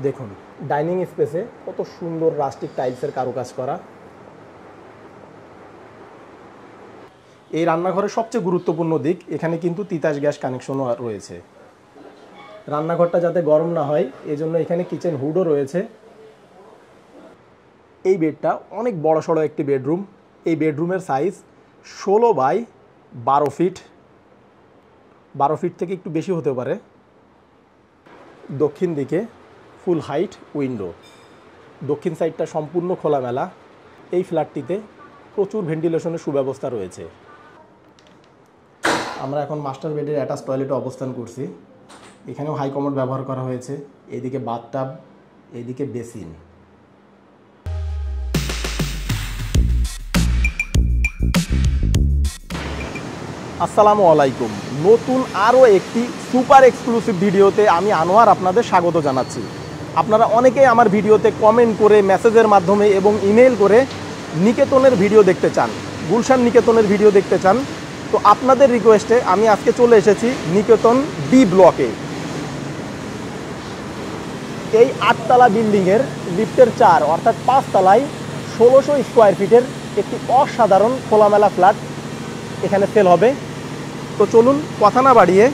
দেখুন ডাইনিং স্পেসে কত সুন্দর রাস্টিক টাইলসের কারুকাজ করা। এই রান্নাঘরের সবচেয়ে গুরুত্বপূর্ণ দিক, এখানে কিন্তু তিতাস গ্যাস কানেকশনও রয়েছে। রান্নাঘরটা যাতে গরম না হয় এজন্য এখানে কিচেন হুডও রয়েছে। এই বেডটা অনেক বড়সড় একটি বেডরুম। এই বেডরুমের সাইজ 16 বাই 12 ফিট, 12 ফিট থেকে একটু বেশি হতে পারে। দক্ষিণ দিকে ফুল হাইট উইন্ডো, দক্ষিণ সাইডটা সম্পূর্ণ খোলামেলা। এই ফ্ল্যাটটিতে প্রচুর ভেন্টিলেশনের সুব্যবস্থা রয়েছে। আমরা এখন মাস্টার বেডের অ্যাটাচ টয়লেটে অবস্থান করছি। এখানেও হাই কমোড ব্যবহার করা হয়েছে। এইদিকে বাথটাব, এইদিকে বেসিন। আসসালামু আলাইকুম। নতুন আরও একটি সুপার এক্সক্লুসিভ ভিডিওতে আমি আনোয়ার আপনাদের স্বাগত জানাচ্ছি। আপনারা অনেকেই আমার ভিডিওতে কমেন্ট করে, মেসেজের মাধ্যমে এবং ইমেল করে নিকেতনের ভিডিও দেখতে চান, গুলশান নিকেতনের ভিডিও দেখতে চান। তো আপনাদের রিকোয়েস্টে আমি আজকে চলে এসেছি নিকেতন ডি ব্লকে। এই 8তলা বিল্ডিংয়ের লিফটের 4 অর্থাৎ 5 তলায় 1600 স্কোয়ার ফিটের একটি অসাধারণ খোলামেলা ফ্ল্যাট এখানে সেল হবে। তো চলুন কথা না বাড়িয়ে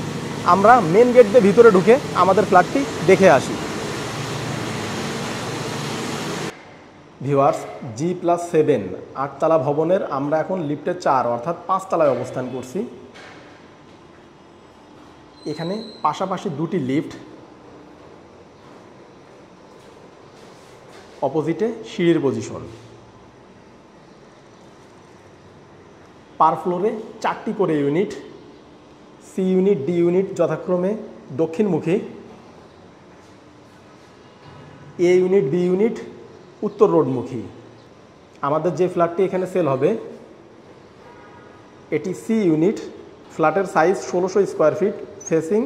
আমরা মেন গেট দিয়ে ভিতরে ঢুকে আমাদের ফ্ল্যাটটি দেখে আসি। ভিউয়ার্স, G+7 8তলা ভবনের আমরা এখন লিফটের 4 অর্থাৎ 5 তলায় অবস্থান করছি। এখানে পাশাপাশি দুটি লিফট, অপোজিটে সিঁড়ির পজিশন। পার ফ্লোরে 4টি করে unit, C unit, D unit যথাক্রমে দক্ষিণমুখী, এ ইউনিট, বি ইউনিট উত্তর রোডমুখী। আমাদের যে ফ্ল্যাটটি এখানে সেল হবে এটি সি ইউনিট। ফ্ল্যাটের সাইজ 1600 স্কোয়ার ফিট, ফেসিং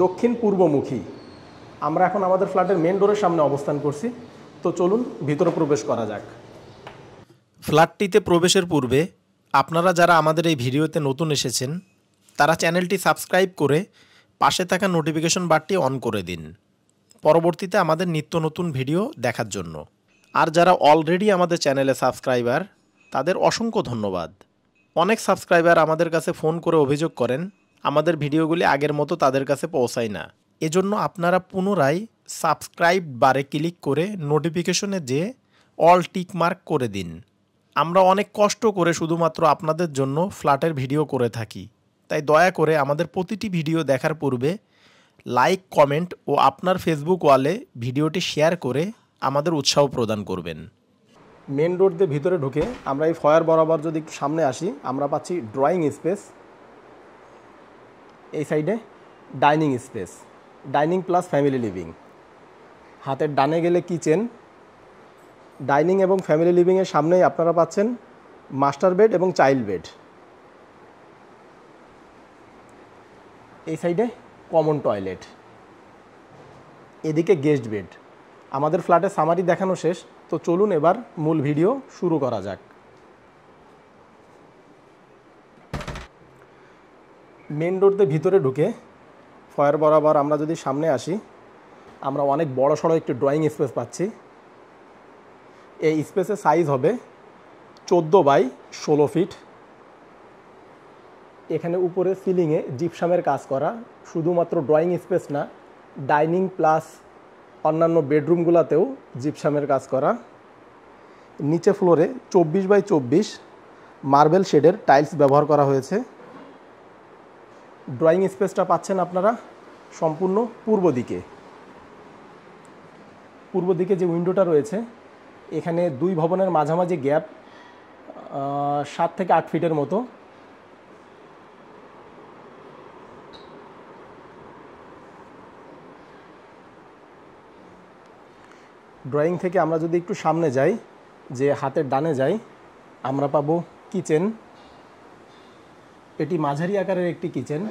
দক্ষিণ পূর্বমুখী। আমরা এখন আমাদের ফ্ল্যাটের মেন ডোরের সামনে অবস্থান করছি। তো চলুন ভিতরে প্রবেশ করা যাক। ফ্ল্যাটটিতে প্রবেশের পূর্বে আপনারা যারা আমাদের এই ভিডিওতে নতুন এসেছেন তারা চ্যানেলটি সাবস্ক্রাইব করে পাশে থাকা নোটিফিকেশন বারটি অন করে দিন, পরবর্তীতে আমাদের নিত্য নতুন ভিডিও দেখার জন্য। আর যারা অলরেডি আমাদের চ্যানেলে সাবস্ক্রাইবার তাদের অসংখ্য ধন্যবাদ। অনেক সাবস্ক্রাইবার আমাদের কাছে ফোন করে অভিযোগ করেন আমাদের ভিডিওগুলি আগের মতো তাদের কাছে পৌঁছায় না। এজন্য আপনারা পুনরায় সাবস্ক্রাইব বারে ক্লিক করে নোটিফিকেশনে যেয়ে অল টিক মার্ক করে দিন। আমরা অনেক কষ্ট করে শুধুমাত্র আপনাদের জন্য ফ্ল্যাটের ভিডিও করে থাকি, তাই দয়া করে আমাদের প্রতিটি ভিডিও দেখার পূর্বে লাইক, কমেন্ট ও আপনার ফেসবুক ওয়ালে ভিডিওটি শেয়ার করে আমাদের উৎসাহ প্রদান করবেন। মেন রোড দিয়ে ভিতরে ঢুকে আমরা এই ফয়ার বরাবর যদি সামনে আসি আমরা পাচ্ছি ড্রয়িং স্পেস, এই সাইডে dining space, dining plus family living. হাতের ডানে গেলে কিচেন, ডাইনিং এবং ফ্যামিলি লিভিংয়ের সামনেই আপনারা পাচ্ছেন মাস্টার বেড এবং চাইল্ড বেড। এই সাইডে কমন টয়লেট, এদিকে গেস্ট বেড। আমাদের ফ্ল্যাটের সামারি দেখানো শেষ। তো চলুন এবার মূল ভিডিও শুরু করা যাক। মেন রোড দিয়ে ভিতরে ঢুকে ফয়ার বরাবর আমরা যদি সামনে আসি আমরা অনেক বড় সড়ো একটি ড্রয়িং স্পেস পাচ্ছি। এই স্পেসের সাইজ হবে 14 বাই 16 ফিট। এখানে উপরে সিলিংয়ে জিপসামের কাজ করা। শুধুমাত্র ড্রয়িং স্পেস না, ডাইনিং প্লাস অন্যান্য বেডরুমগুলোতেও জিপসামের কাজ করা। নিচে ফ্লোরে 24 বাই 24 মার্বেল শেডের টাইলস ব্যবহার করা হয়েছে। ড্রয়িং স্পেসটা পাচ্ছেন আপনারা সম্পূর্ণ পূর্ব দিকে। পূর্ব দিকে যে উইন্ডোটা রয়েছে এখানে দুই ভবনের মাঝামাঝি গ্যাপ 7 থেকে 8 ফিটের মতো। ড্রয়িং থেকে আমরা যদি একটু সামনে যাই, যে হাতের ডানে যাই, আমরা পাবো কিচেন। এটি মাঝারি আকারের একটি কিচেন।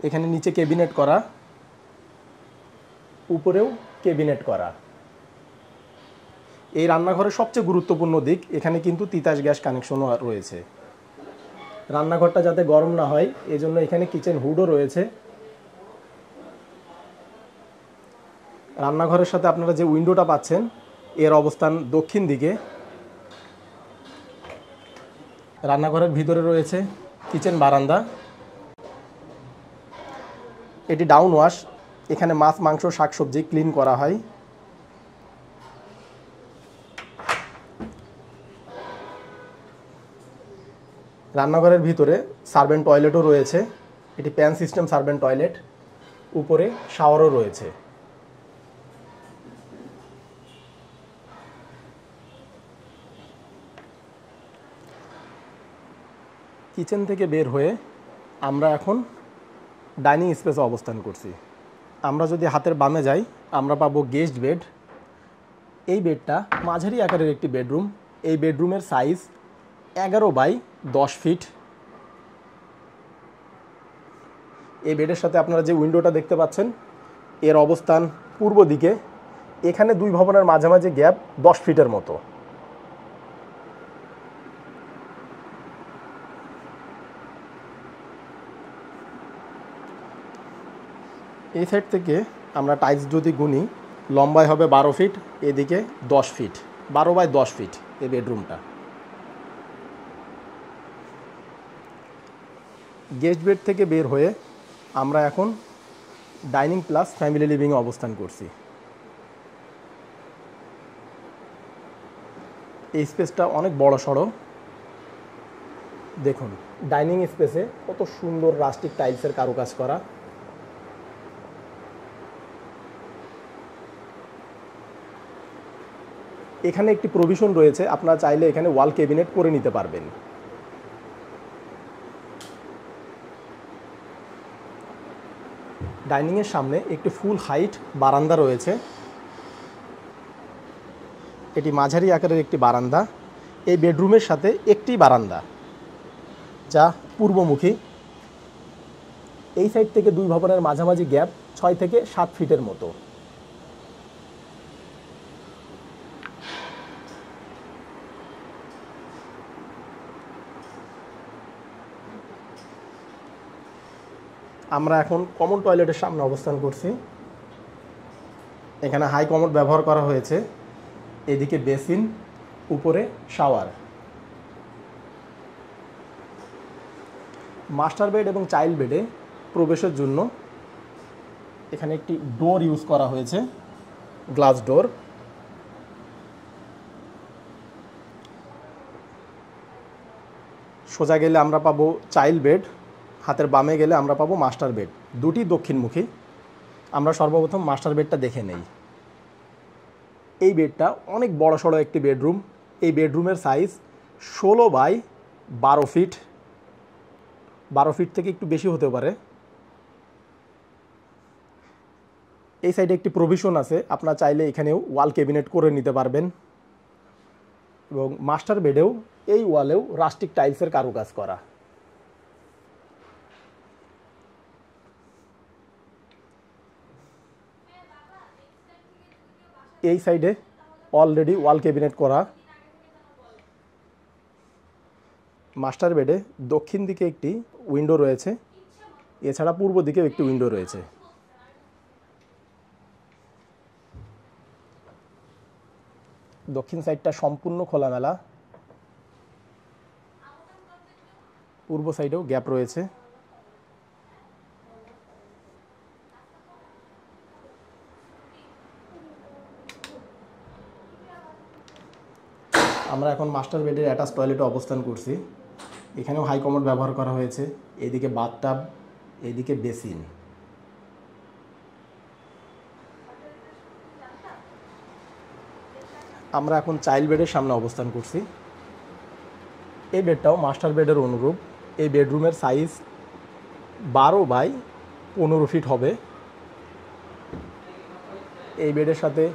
এখানে নিচে ক্যাবিনেট করা, উপরেও ক্যাবিনেট করা। এই রান্নাঘরের সবচেয়ে গুরুত্বপূর্ণ দিক, এখানে কিন্তু তিতাস গ্যাস কানেকশনও রয়েছে। রান্নাঘরটা যাতে গরম না হয় এজন্য এখানে কিচেন হুডও রয়েছে। রান্নাঘরের সাথে আপনারা যে উইন্ডোটা পাচ্ছেন এর অবস্থান দক্ষিণ দিকে। রান্নাঘরের ভিতরে রয়েছে কিচেন বারান্দা। এটি ডাউন ওয়াশ, এখানে মাছ, মাংস, শাকসবজি ক্লিন করা হয়। রান্নাঘরের ভিতরে সার্ভেন্ট টয়লেটও রয়েছে। এটি প্যান সিস্টেম সার্ভেন্ট টয়লেট, উপরে শাওয়ারও রয়েছে। কিচেন থেকে বের হয়ে আমরা এখন ডাইনিং স্পেসে অবস্থান করছি। আমরা যদি হাতের বামে যাই আমরা পাবো গেস্ট বেড। এই বেডটা মাঝারি আকারের একটি বেডরুম। এই বেডরুমের সাইজ 11 বাই 10 ফিট। এই বেডের সাথে আপনারা যে উইন্ডোটা দেখতে পাচ্ছেন এর অবস্থান পূর্ব দিকে। এখানে দুই ভবনের মাঝামাঝি গ্যাপ 10 ফিটের মতো। এই সাইড থেকে আমরা টাইলস যদি গুনি লম্বায় হবে 12 ফিট, এদিকে 10 ফিট, 12 বাই 10 ফিট এই বেডরুমটা। গেস্ট বেড থেকে বের হয়ে আমরা এখন ডাইনিং প্লাস ফ্যামিলি লিভিংয়ে অবস্থান করছি। এই স্পেসটা অনেক বড় সড়ো। দেখুন ডাইনিং স্পেসে কত সুন্দর রাস্টিক টাইলসের কারুকাজ করা। এখানে একটি প্রভিশন রয়েছে, আপনারা চাইলে এখানে ওয়াল ক্যাবিনেট করে নিতে পারবেন। ডাইনিংয়ের সামনে একটি ফুল হাইট বারান্দা রয়েছে। এটি মাঝারি আকারের একটি বারান্দা। এই বেডরুমের সাথে একটি বারান্দা যা পূর্বমুখী। এই সাইড থেকে দুই ভবনের মাঝামাঝি গ্যাপ 6 থেকে 7 ফিটের মতো। আমরা এখন কমন টয়লেটের সামনে অবস্থান করছি। এখানে হাই কমোড ব্যবহার করা হয়েছে। এদিকে বেসিন, উপরে শাওয়ার। মাস্টার বেড এবং চাইল্ড বেডে প্রবেশের জন্য এখানে একটি ডোর ইউজ করা হয়েছে, গ্লাস ডোর। সোজা গেলে আমরা পাবো চাইল্ড বেড, হাতের বামে গেলে আমরা পাবো মাস্টার বেড, দুটি দক্ষিণমুখী। আমরা সর্বপ্রথম মাস্টার বেডটা দেখে নেই। এই বেডটা অনেক বড় সড়ো একটি বেডরুম। এই বেডরুমের সাইজ 16 বাই 12 ফিট, 12 ফিট থেকে একটু বেশি হতে পারে। এই সাইডে একটি প্রভিশন আছে, আপনারা চাইলে এখানেও ওয়াল ক্যাবিনেট করে নিতে পারবেন। এবং মাস্টার বেডেও এই ওয়ালেও রাস্টিক টাইলসের কারুকাজ করা। এই সাইডে অলরেডি ওয়াল ক্যাবিনেট করা। মাস্টার বেডে দক্ষিণ দিকে একটি উইন্ডো রয়েছে, এছাড়া পূর্ব দিকেও একটি উইন্ডো রয়েছে। দক্ষিণ সাইডটা সম্পূর্ণ খোলামেলা, পূর্ব সাইডেও গ্যাপ রয়েছে। আমরা এখন মাস্টার বেডের অ্যাটাচ টয়লেটে অবস্থান করছি। এখানেও হাই কমোড ব্যবহার করা হয়েছে। এদিকে বাথটাব, এদিকে বেসিন। আমরা এখন চাইল্ড বেডের সামনে অবস্থান করছি। এই বেডটাও মাস্টার বেডের অনুরূপ। এই বেডরুমের সাইজ 12 বাই 15 ফিট হবে। এই বেডের সাথে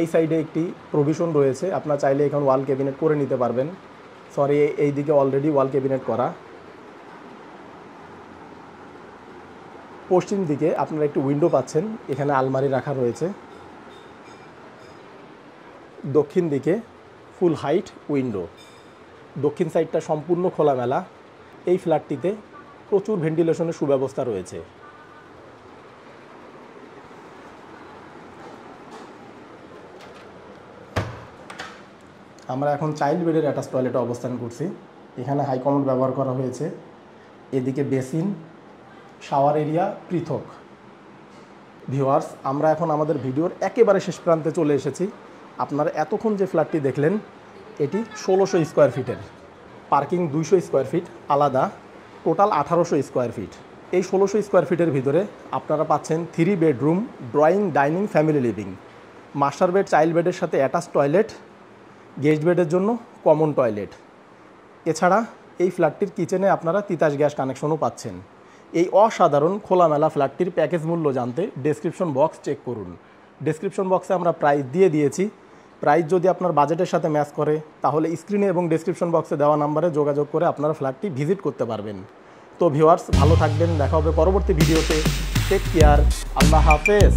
এই সাইডে একটি প্রভিশন রয়েছে, আপনারা চাইলে এখন ওয়াল ক্যাবিনেট করে নিতে পারবেন। সরি, এই দিকে অলরেডি ওয়াল ক্যাবিনেট করা। পশ্চিম দিকে আপনারা একটি উইন্ডো পাচ্ছেন, এখানে আলমারি রাখা রয়েছে। দক্ষিণ দিকে ফুল হাইট উইন্ডো। দক্ষিণ সাইডটা সম্পূর্ণ খোলামেলা। এই ফ্ল্যাটটিতে প্রচুর ভেন্টিলেশনের সুব্যবস্থা রয়েছে। আমরা এখন চাইল্ড বেডের অ্যাটাচ টয়লেটে অবস্থান করছি। এখানে হাই কমোড ব্যবহার করা হয়েছে, এদিকে বেসিন, শাওয়ার এরিয়া পৃথক। ভিউয়ার্স, আমরা এখন আমাদের ভিডিওর একেবারে শেষ প্রান্তে চলে এসেছি। আপনারা এতক্ষণ যে ফ্ল্যাটটি দেখলেন এটি 1600 স্কোয়ার ফিটের, পার্কিং 200 স্কোয়ার ফিট আলাদা, টোটাল 1800 স্কোয়ার ফিট। এই 1600 স্কোয়ার ফিটের ভিতরে আপনারা পাচ্ছেন 3 bedroom, drawing, dining, family living, master bed, child বেডের সাথে অ্যাটাচ টয়লেট, গেস্ট বেডের জন্য কমন টয়লেট। এছাড়া এই ফ্ল্যাটটির কিচেনে আপনারা তিতাস গ্যাস কানেকশনও পাচ্ছেন। এই অসাধারণ খোলামেলা ফ্ল্যাটটির প্যাকেজ মূল্য জানতে ডেসক্রিপশন বক্স চেক করুন। ডেসক্রিপশন বক্সে আমরা প্রাইস দিয়ে দিয়েছি। প্রাইস যদি আপনার বাজেটের সাথে ম্যাচ করে তাহলে স্ক্রিনে এবং ডেসক্রিপশন বক্সে দেওয়া নাম্বারে যোগাযোগ করে আপনারা ফ্ল্যাটটি ভিজিট করতে পারবেন। তো ভিউয়ার্স, ভালো থাকবেন, দেখা হবে পরবর্তী ভিডিওতে। টেক কেয়ার, আল্লাহ হাফেজ।